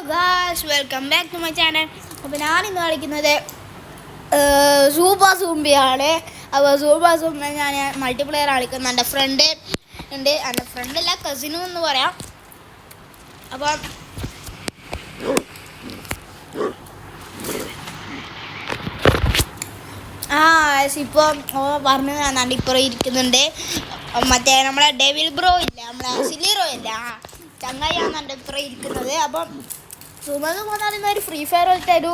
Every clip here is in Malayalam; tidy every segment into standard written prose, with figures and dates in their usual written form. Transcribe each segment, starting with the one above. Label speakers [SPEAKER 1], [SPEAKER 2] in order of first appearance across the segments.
[SPEAKER 1] Guys welcome back to my channel. അപ്പോൾ ഞാനിന്ന് കളിക്കുന്നത് സൂപ്പർ സൂംബിയാണ്. അപ്പോൾ സൂപ്പർ സൂംബ ഞാൻ മൾട്ടിപ്ലെയർ കളിക്കുന്നത്. എൻ്റെ ഫ്രണ്ട് ഉണ്ട്, എൻ്റെ ഫ്രണ്ടല്ല കസിനും എന്ന് പറയാം. അപ്പം ഇപ്പോൾ പറഞ്ഞു തന്നാണ്ട് ഇപ്പുറം ഇരിക്കുന്നുണ്ട്. മറ്റേ നമ്മളെ ഡെവിൽ ബ്രോ ഇല്ല, നമ്മളെ സിലിറോ ഇല്ല, ചങ്ങായിയാണ് എൻ്റെ ഇപ്പുറം ഇരിക്കുന്നത്. അപ്പം സുമത് പോകാൻ ഒരു ഫ്രീ ഫയർ പോലത്തെ ഒരു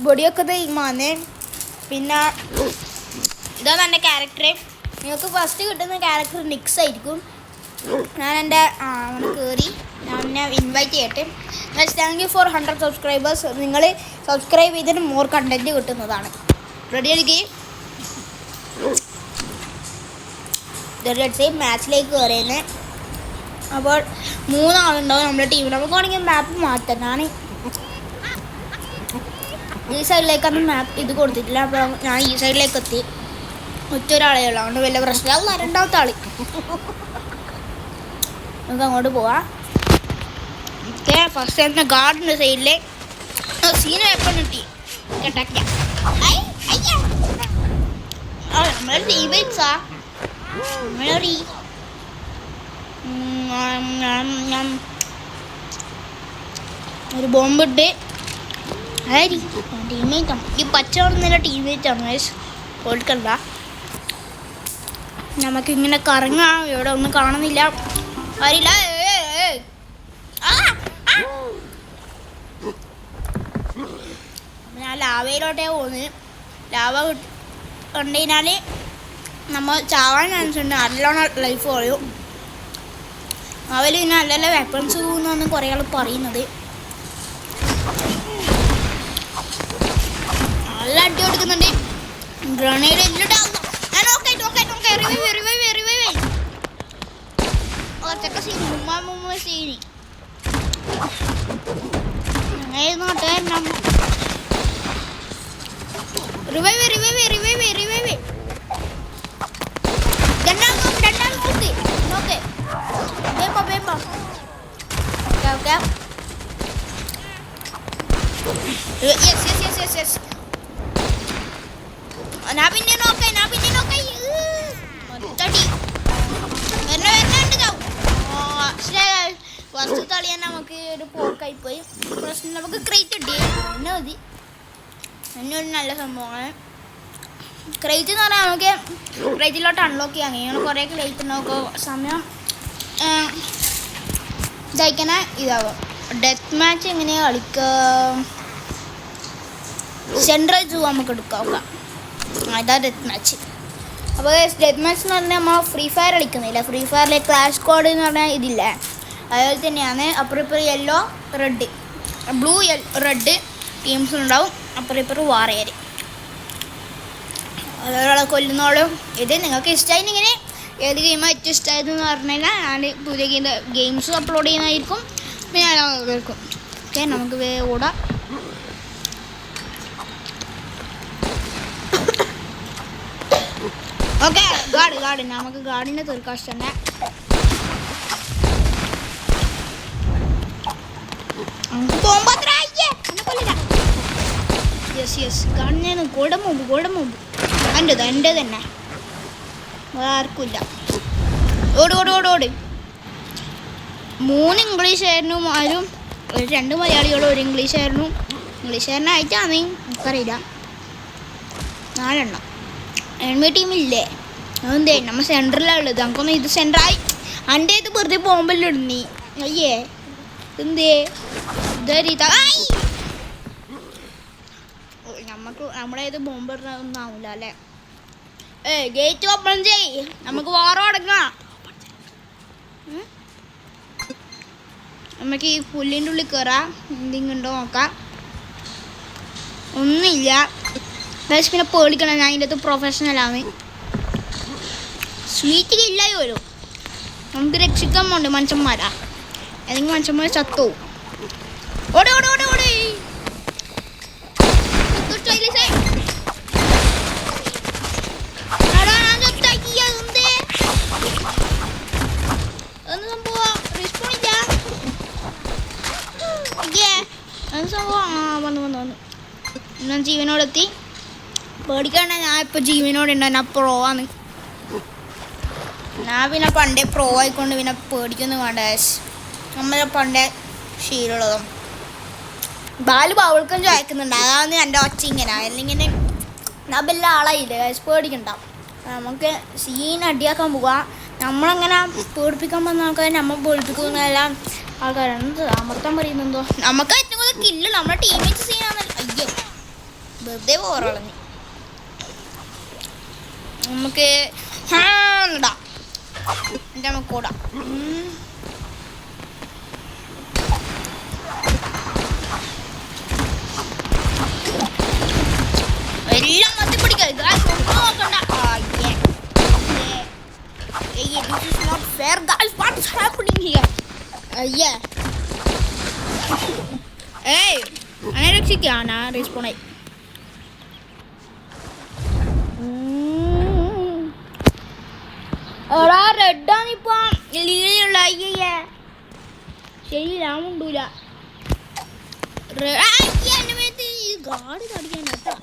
[SPEAKER 1] ബൊടിയൊക്കെ ടീമാണ്. പിന്നെ ഇതാണ് എൻ്റെ ക്യാരക്ടർ. നിങ്ങൾക്ക് ഫസ്റ്റ് കിട്ടുന്ന ക്യാരക്ടർ നിക്സ് ആയിരിക്കും. ഞാൻ എൻ്റെ കയറി ഞാൻ എന്നെ ഇൻവൈറ്റ് ചെയ്യട്ടെ. Thank you for 100 subscribers. നിങ്ങൾ സബ്സ്ക്രൈബ് ചെയ്തിട്ട് മോർ കണ്ടൻറ്റ് കിട്ടുന്നതാണ്. റെഡി ആയിരിക്കും. മാച്ചിലേക്ക് കയറിയെന്ന്. അപ്പോൾ 3 ആളുണ്ടാവും നമ്മുടെ ടീമിൽ. നമുക്ക് വേണമെങ്കിൽ മാപ്പ് മാറ്റാം. ഞാൻ ഈ സൈഡിലേക്കൊന്നും മാപ്പ് ഇത് കൊടുത്തിട്ടില്ല. അപ്പോൾ ഞാൻ ഈ സൈഡിലേക്ക് എത്തി. ഒറ്റ ഒരാളേ ഉള്ളൂ, അതുകൊണ്ട് വലിയ പ്രശ്നമില്ല. രണ്ടാമത്തെ ആൾ നമുക്ക് അങ്ങോട്ട് പോവാം. ഓക്കെ, ഫസ്റ്റ് തന്നെ ഗാർഡിൻ്റെ സൈഡിൽ സീന എപ്പം കിട്ടി കേട്ടാ. നമ്മളെ ടീമേറ്റ്സാ നമ്മളറി ഒരു ബോംബിട്ട് ആരി ടീമേറ്റാണ്. ഈ പച്ച പറഞ്ഞ ടീമേറ്റാണ്. ഓൾക്കല്ല, നമുക്കിങ്ങനെ കറങ്ങാം. ഇവിടെ ഒന്നും കാണുന്നില്ല, അറിയില്ല. ഞാൻ ലാവയിലോട്ടേ പോകുന്നത്. ലാവ കണ്ടുകഴിഞ്ഞാൽ നമ്മൾ ചാവാൻ ചാൻസ് ഉണ്ട്. നല്ലോണം ലൈഫ് കുറയും. അവൽ പിന്നെ നല്ല നല്ല വെപ്പൺസ് പോകുന്നതാണ് കുറേ ആൾ പറയുന്നത്. നല്ല അടി കൊടുക്കുന്നുണ്ട്. ഗ്രനേഡ് എല്ലാം സീനി ഫസ്റ്റ് കളിയാൻ നമുക്ക് ഒരു പോക്കായിപ്പോയി. പ്രശ്നം നമുക്ക് ക്രേറ്റ് കിട്ടി. എന്നെ മതി, എന്നെ ഒരു നല്ല സംഭവമാണ് ക്രേറ്റ് എന്ന് പറഞ്ഞാൽ. നമുക്ക് ക്രേറ്റിലോട്ട് അൺലോക്ക് ചെയ്യാൻ കഴിയും. കുറേ ക്രേറ്റ് ഉണ്ടാവും. സമയം ഇതായിക്കണ ഇതാവും. ഡെത്ത് മാച്ച് എങ്ങനെയാണ് കളിക്കുക? സെൻട്രൽ സൂ നമുക്ക് എടുക്കാം. അതാ ഡെത്ത് മാച്ച്. അപ്പോൾ ഡെത്ത് മാച്ച് എന്ന് പറഞ്ഞാൽ നമ്മൾ ഫ്രീ ഫയർ കളിക്കുന്നില്ല. ഫ്രീ ഫയറിലെ ക്ലാഷ് സ്ക്വാഡ് എന്ന് പറഞ്ഞാൽ ഇതില്ല, അതുപോലെ തന്നെയാണ്. അപ്പുറം ഇപ്പുറം yellow red blue red teams ഉണ്ടാവും. അപ്പുറം ഇപ്പുറം വാറിയർ ഒരാളെ കൊല്ലുന്നോളും. ഇത് നിങ്ങൾക്ക് ഇഷ്ടമായിട്ടിങ്ങനെ ഏത് ഗെയിമാണ് ഏറ്റവും ഇഷ്ടമായതെന്ന് പറഞ്ഞു കഴിഞ്ഞാൽ ഞാൻ പുതിയ ഗെയിംസ് അപ്ലോഡ് ചെയ്യുന്നതായിരിക്കും. പിന്നെ ഞാൻ കേൾക്കും. ഓക്കെ, നമുക്ക് ഓടാം. ഓക്കെ, ഗാർഡ് നമുക്ക് ഗാർഡിനെ തീർക്കാൻ തന്നെ. നമുക്ക് പോകുമ്പോൾ ഗാർഡിനെ ഗോൾഡൻ മോബ് എൻ്റെ തന്നെ, ആർക്കുമില്ല. ഓട് 3 ഇംഗ്ലീഷുകാരനും ആരും 2 മലയാളികളും ഒരു ഇംഗ്ലീഷുകാരനും. ഇംഗ്ലീഷുകാരനായിട്ടാണ് എനിക്കറിയില്ല. 4 എണ്ണം എൻമി ടീമില്ലേ. അതെന്തേ നമ്മൾ സെൻറ്ററിലാണ് ഉള്ളത്. നമുക്കൊന്നും ഇത് സെൻറ്ററായി എൻ്റെ ഇത് വെറുതെ പോകുമ്പോൾ ഇടുന്നീ. അയ്യേ എന്തേ നമുക്ക് നമ്മുടെ ഇത് ബോംബ് ഒന്നും ആവില്ല അല്ലേ. ഗേറ്റ് ഓപ്പൺ ചെയ്, നമുക്ക് വാറ അടങ്ങാം. നമുക്ക് ഈ പുല്ലിൻ്റെ ഉള്ളിൽ കയറാം. എന്തെങ്കിലും ഉണ്ടോ നോക്കാം. ഒന്നുമില്ല. പിന്നെ പേടിക്കണം, ഞാൻ ഇതിൻ്റെ പ്രൊഫഷണലാണ്. സ്വീറ്റ് ഇല്ലായി വരും. നമുക്ക് രക്ഷിക്കാൻ പോണ്ട് മനുഷ്യന്മാരാ. ഏതെങ്കിലും മനുഷ്യന്മാർ ചത്തോ. ഓടെ സംഭവം റിസ്പോണില്ല. അത് സംഭവം വന്നു ഞാൻ ജീവനോടെത്തി. പേടിക്കണ്ട, ഞാൻ ഇപ്പോൾ ജീവനോടെ ഉണ്ടോ, ഞാൻ പ്രോ ആണ്. ഞാൻ പിന്നെ പണ്ടേ പ്രോ ആയിക്കൊണ്ട് പിന്നെ പേടിക്കൊന്നും വേണ്ട. നമ്മളെ പണ്ടേ ശീലമുള്ളതും ബാല് ബൗൾക്കം ചോദിക്കുന്നുണ്ട്, അതാണ് എൻ്റെ ഒച്ച ഇങ്ങനെ. അല്ലെങ്കിൽ ഞാൻ വല്ല ആളായില്ലേ, പേടിക്കണ്ട. നമുക്ക് സീൻ അടിയാക്കാൻ പോവാം. നമ്മളങ്ങനെ പേടിപ്പിക്കാൻ പോകുന്ന ആൾക്കാർ നമ്മൾ പേടിപ്പിക്കുന്നതെല്ലാം ആൾക്കാരാണ് അമർത്താൻ പറയുന്നുണ്ടോ. നമുക്ക് ഏറ്റവും കൂടുതൽ കില്ല് നമ്മുടെ ടീമേറ്റ് സീനാണ്. അയ്യോ വെറുതെ പോറാളഞ്ഞ് നമുക്ക് ഇടാം. എൻ്റെ നമുക്ക് കൂടാം. എല്ലാം മത്തി പിടിക്കുക നോക്കണ്ട. This is not fair, guys. What is happening here? Yeah. Hey, അങ്ങനെ രക്ഷിക്കാണ് റീസ്പോണായി. എടാ റെഡാണിപ്പോ ലീഡിലുള്ള. അയ്യേ ശരി, ഞാൻ ഉണ്ടൂല. ഗാഡ് കടിക്കാൻ കേട്ടോ.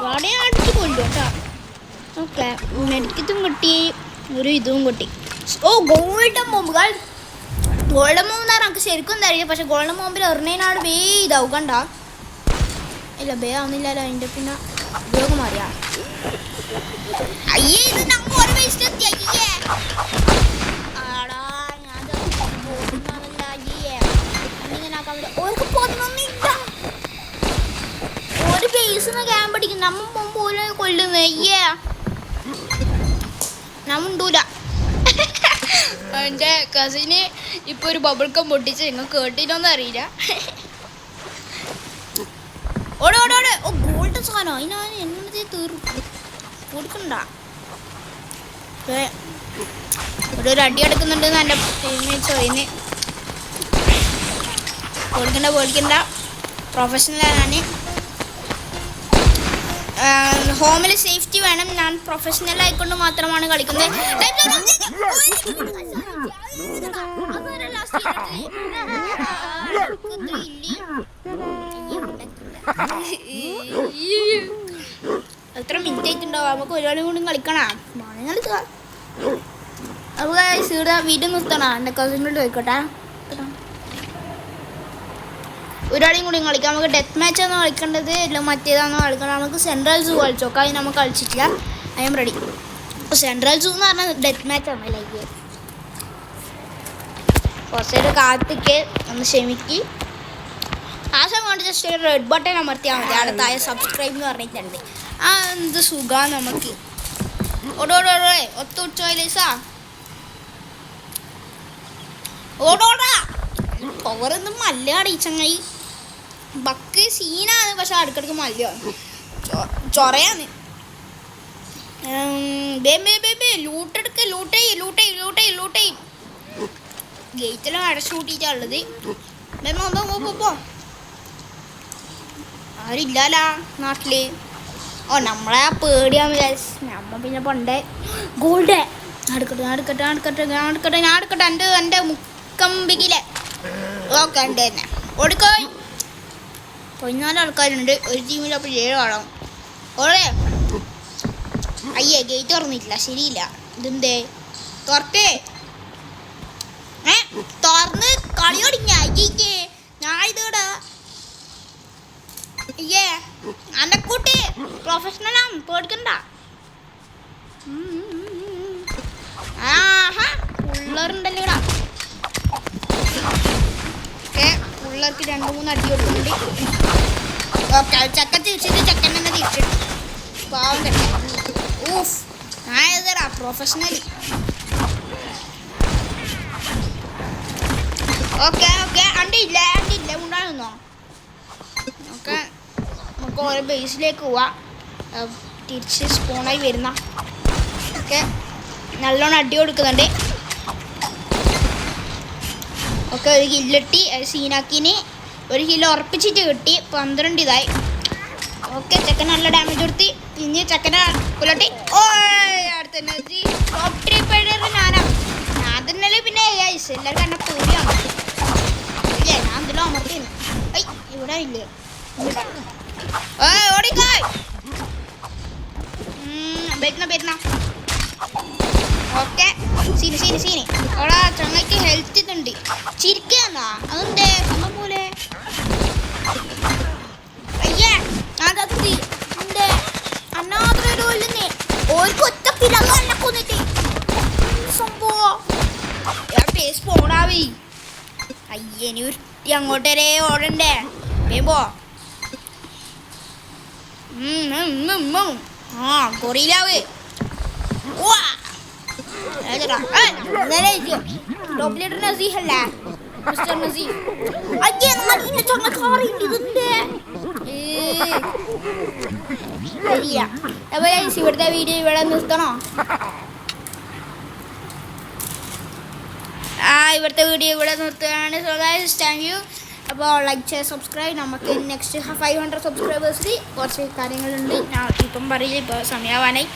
[SPEAKER 1] ഗാഡിയെ അടിച്ചു കൊല്ലു കേട്ടോ. ഓക്കെ, മെഡിക്കത്തും കിട്ടി, ഒരു ഇതും കിട്ടി. ഓ ഗോൾഡൻ ബോംബ്. ഗോൾഡൻ ബോംബ് എന്ന് പറഞ്ഞാൽ നമുക്ക് ശരിക്കും തരിക. പക്ഷെ ഗോൾഡൻ ബോംബിൽ എറിഞ്ഞതിനാട് വേ ഇതാവും കണ്ട. ഇല്ല ബേ ആവുന്നില്ലല്ലോ. അതിൻ്റെ പിന്നെ ഉപയോഗം മാറിയാ. അയ്യേ ഇത് നമ്മ ഒരു വേസ്റ്റ് എത്തി. അയ്യേ ആടാ ഞാൻ പോകുന്നതല്ല. അയ്യേ ഇങ്ങനെയാക്കാൻ പറ്റില്ല. ഓർക്ക് പൊന്നൊന്നില്ല. ഒരു ബേസിന്ന് ക്യാമ്പ് അടിക്കും. നമ്മ പോകുമ്പോൾ പോലെ കൊല്ലുന്നത്. അയ്യേ ഞാൻ ഉണ്ടൂല. എൻ്റെ കസിന് ഇപ്പോൾ ഒരു ബബിൾക്കം പൊട്ടിച്ച് നിങ്ങൾ കേട്ടിട്ടൊന്നും അറിയില്ല. ഓടെ ഓടെ ഓടെ. ഓ ഗോൾഡ് സാധനം. അതിനാണ് എന്നത് തീർക്കും കൊടുക്കണ്ട. ഒരു അടി എടുക്കുന്നുണ്ട് എൻ്റെ ടീമേറ്റ്സ്. അതിന് പേടിക്കണ്ട. പ്രൊഫഷണലാണ്. ഹോമിൽ സേഫ്റ്റി വേണം. ഞാൻ പ്രൊഫഷണൽ ആയിക്കൊണ്ട് മാത്രമാണ് കളിക്കുന്നത്. എത്ര മിനിറ്റ് ആയിട്ടുണ്ടാവും? നമുക്ക് ഒരാളും കൂടി കളിക്കണം. കളിക്കാം. അപ്പോൾ ഇവിടെ വീഡിയോ നിർത്തണം. എൻ്റെ കസിനോട് ചോദിക്കട്ടെ. ഒരാളെയും കൂടി കളിക്കാം. നമുക്ക് ഡെത്ത് മാച്ചാണോ കളിക്കേണ്ടത് അല്ല മറ്റേതാണോ കളിക്കണം? നമുക്ക് സെൻട്രൽ സൂ കളിച്ചോക്കാം. അത് നമുക്ക് കളിച്ചിട്ടില്ല. I am ready. അപ്പോൾ സെൻട്രൽ സൂ എന്ന് പറഞ്ഞാൽ ഡെത്ത് മാച്ചാണ്. ലൈക്ക് കുറച്ചേരം കാത്തിക്ക് ഒന്ന് ക്ഷമിക്ക്. ആ സമയം കൊണ്ട് ജസ്റ്റ് ഒരു റെഡ് ബട്ടൺ അമർത്തിയാൽ മതി. അവിടെ താഴെ സബ്സ്ക്രൈബ് എന്ന് പറഞ്ഞിട്ടുണ്ട്. ആ എന്ത് സുഖമാണ് നമുക്ക്. ഓടോടോ ഒത്തുച്ചാ ഓടോടാ. പവറൊന്നും മല്ലയാണ് ഈ ചങ്ങായി. ബക്ക് സീനാണ്. പക്ഷെ അടുക്കിടക്ക് മല്ലാണ്. ചൊറയാണ്. ലൂട്ടെടുക്ക്. ലൂട്ടേ ഗേറ്റെല്ലാം അടച്ചു കൂട്ടിയിട്ടുള്ളത്. പോ. ആരില്ലാലാ നാട്ടില്. ഓ നമ്മളെ പേടിയാന്ന് വിചാരിച്ചു. നമ്മ പിന്നെ പണ്ടേ ഗോൾഡ് അടുക്കട്ടെ എൻ്റെ മുക്കമ്പിക്കിലെ ഓക്കെ ഉണ്ട് തന്നെ. ഓടിക്കോയി 14 ആൾക്കാരുണ്ട് ഒരു ടീമിൽ. അപ്പോൾ 7 ആളാവും. ഓളെ അയ്യേ ഗേറ്റ് തുറന്നിട്ടില്ല. ശരിയില്ല. ഇതെന്തേ തുറക്കേ? തുറന്ന് കളി തുടങ്ങിയ. അയ്യേ ഞാൻ ഇതേടാ. അയ്യേ അന്നക്കൂട്ടി പ്രൊഫഷണലാണ്. പേടിക്കണ്ട. ആഹാ പിള്ളേരുണ്ടല്ലോ ഇവിടെ. പിള്ളേർക്ക് 2-3 അടി കൊടുക്കുന്നുണ്ട്. ഓക്കെ ചക്ക തിരിച്ചിട്ട് ചക്കൻ തന്നെ തിരിച്ചിട്ട് പാവം കെട്ട. ഊഫ് ഞാൻ ഏതാ പ്രൊഫഷണലി. ഓക്കെ അണ്ടില്ല ഉണ്ടാകുന്നോ? ഓക്കെ നമുക്ക് ഓരോ ബേസിലേക്ക് പോവാം. തിരിച്ച് സ്പോണായി വരുന്ന. ഓക്കെ നല്ലോണം അടി കൊടുക്കുന്നുണ്ട്. ഓക്കെ ഒരു കില്ലിട്ടി. സീനാക്കിന് ഒരു കിലോ ഉറപ്പിച്ചിട്ട് കിട്ടി. 12 ഇതായി. ഓക്കെ ചെക്കൻ നല്ല ഡാമേജ് കൊടുത്തി. ഇനി ചെക്കനെ പുലട്ടി. ഓ അടുത്ത ടോപ്പ് 3 പ്ലെയർ ഞാൻ തന്നെയല്ലേ. പിന്നെ ഗൈസ് ഗൈസ് എല്ലാവരും എന്നെ പൂരിയാണ് ഇല്ലേ ഞാൻ എന്തെല്ലാം അമർത്തിയിരുന്നു ഐ ഇവിടെ ഇല്ലേ ഓടിക്കായ് വരുന്ന ഓക്കെ സീനി ഓളാ ചങ്ങയ്ക്ക് ഹെൽത്ത് ഇതുണ്ട് ചിരിക്കാന്നാ അതെന്തേ സംഭവം പോലെ അയ്യേ ഞാൻ കത്തി എന്തേ അന്നാത്രേ ഓർക്ക് ഒറ്റക്കില്ല എന്നെ കൊന്നിട്ട് സംഭവം പേസ് പോണാവി അയ്യനി ഉരുട്ടി അങ്ങോട്ടേ ഓടണ്ടേ വേമ്പോ ആ കൊറിയിലാവ് ടോപ്പ് ലീഡർ നസീഹ് അല്ലേ മിസ്റ്റർ നസീഹ് അയ്യേ നല്ല ചങ്ങക്കാറുണ്ട് ഇതിന്റെ ശരിയാ അപ്പൊ ഇവിടുത്തെ വീഡിയോ ഇവിടെ നിർത്തണോ ഇവിടുത്തെ വീഡിയോ ഇവിടെ നിർത്തുകയാണ് സോ ഗൈസ് താങ്ക് യു അപ്പോൾ ലൈക്ക് ചെയ്യുക സബ്സ്ക്രൈബ് നമുക്ക് നെക്സ്റ്റ് 500 സബ്സ്ക്രൈബേഴ്സിൽ കുറച്ച് കാര്യങ്ങളുണ്ട് ഞാൻ ഇപ്പം പറയില്ല ഇപ്പോൾ സമയമാവാനായി